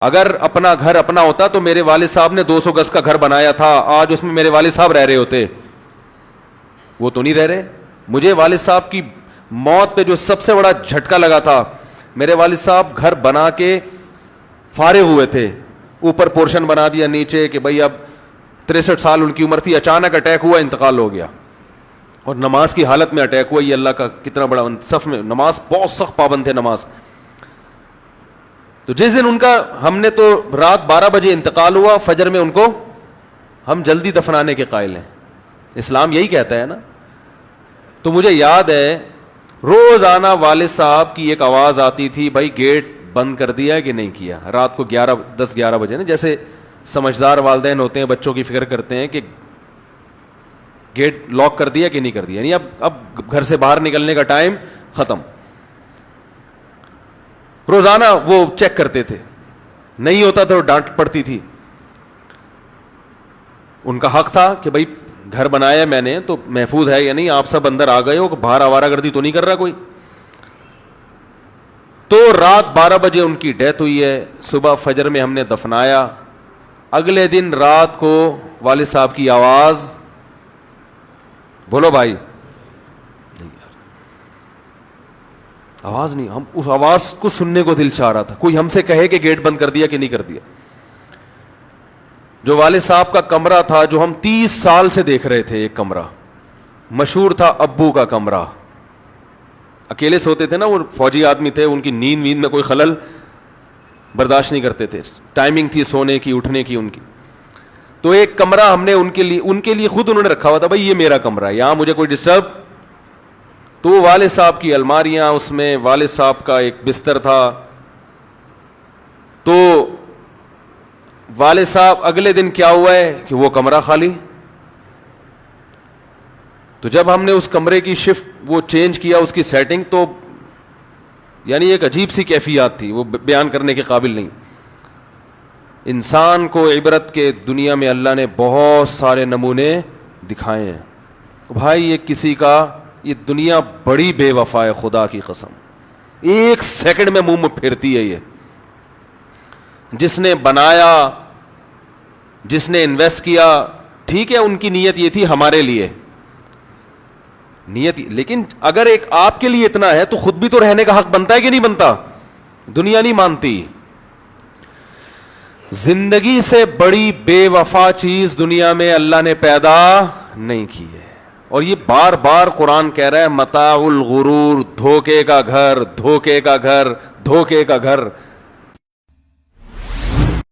اگر اپنا گھر اپنا ہوتا تو میرے والد صاحب نے 200 گز کا گھر بنایا تھا, آج اس میں میرے والد صاحب رہ رہے ہوتے. وہ تو نہیں رہ رہے. مجھے والد صاحب کی موت پہ جو سب سے بڑا جھٹکا لگا تھا, میرے والد صاحب گھر بنا کے فارغ ہوئے تھے, اوپر پورشن بنا دیا, نیچے کہ بھائی اب 63 سال ان کی عمر تھی, اچانک اٹیک ہوا, انتقال ہو گیا. اور نماز کی حالت میں اٹیک ہوا. یہ اللہ کا کتنا بڑا, صف میں نماز بہت سخت پابند تھے نماز. تو جس دن ان کا, ہم نے تو رات 12 بجے انتقال ہوا, فجر میں ان کو ہم جلدی دفنانے کے قائل ہیں. اسلام یہی کہتا ہے نا. تو مجھے یاد ہے روزانہ والد صاحب کی ایک آواز آتی تھی, بھائی گیٹ بند کر دیا کہ نہیں کیا. رات کو 10-11 بجے نا, جیسے سمجھدار والدین ہوتے ہیں بچوں کی فکر کرتے ہیں کہ گیٹ لاک کر دیا کہ نہیں کر دیا, یعنی اب گھر سے باہر نکلنے کا ٹائم ختم. روزانہ وہ چیک کرتے تھے, نہیں ہوتا تو ڈانٹ پڑتی تھی. ان کا حق تھا کہ بھائی گھر بنایا میں نے تو محفوظ ہے یا نہیں, آپ سب اندر آ گئے ہو, باہر آوارہ گردی تو نہیں کر رہا کوئی. تو رات 12 بجے ان کی ڈیتھ ہوئی ہے. صبح فجر میں ہم نے دفنایا. اگلے دن رات کو والد صاحب کی آواز, بولو بھائی, نہیں یار آواز نہیں. ہم اس آواز کو سننے کو دل چاہ رہا تھا. کوئی ہم سے کہے کہ گیٹ بند کر دیا کہ نہیں کر دیا. جو والد صاحب کا کمرہ تھا, جو ہم 30 سال سے دیکھ رہے تھے, ایک کمرہ مشہور تھا ابو کا کمرہ. اکیلے سوتے تھے نا, وہ فوجی آدمی تھے, ان کی نیند میں کوئی خلل برداشت نہیں کرتے تھے. ٹائمنگ تھی سونے کی اٹھنے کی ان کی. تو ایک کمرہ ہم نے ان کے لیے خود انہوں نے رکھا ہوا تھا, بھائی یہ میرا کمرہ ہے, یہاں مجھے کوئی ڈسٹرب. تو والد صاحب کی الماریاں, اس میں والد صاحب کا ایک بستر تھا. تو والد صاحب اگلے دن کیا ہوا ہے کہ وہ کمرہ خالی. تو جب ہم نے اس کمرے کی شفٹ وہ چینج کیا, اس کی سیٹنگ, تو یعنی ایک عجیب سی کیفیات تھی, وہ بیان کرنے کے قابل نہیں. انسان کو عبرت کے دنیا میں اللہ نے بہت سارے نمونے دکھائے ہیں. بھائی یہ کسی کا, یہ دنیا بڑی بے وفا ہے, خدا کی قسم, ایک سیکنڈ میں منہ پھیرتی ہے. یہ جس نے بنایا, جس نے انویسٹ کیا, ٹھیک ہے ان کی نیت یہ تھی ہمارے لیے نیت, لیکن اگر ایک آپ کے لیے اتنا ہے تو خود بھی تو رہنے کا حق بنتا ہے کہ نہیں بنتا. دنیا نہیں مانتی. زندگی سے بڑی بے وفا چیز دنیا میں اللہ نے پیدا نہیں کی ہے. اور یہ بار بار قرآن کہہ رہا ہے متاع الغرور, دھوکے کا گھر, دھوکے کا گھر, دھوکے کا گھر.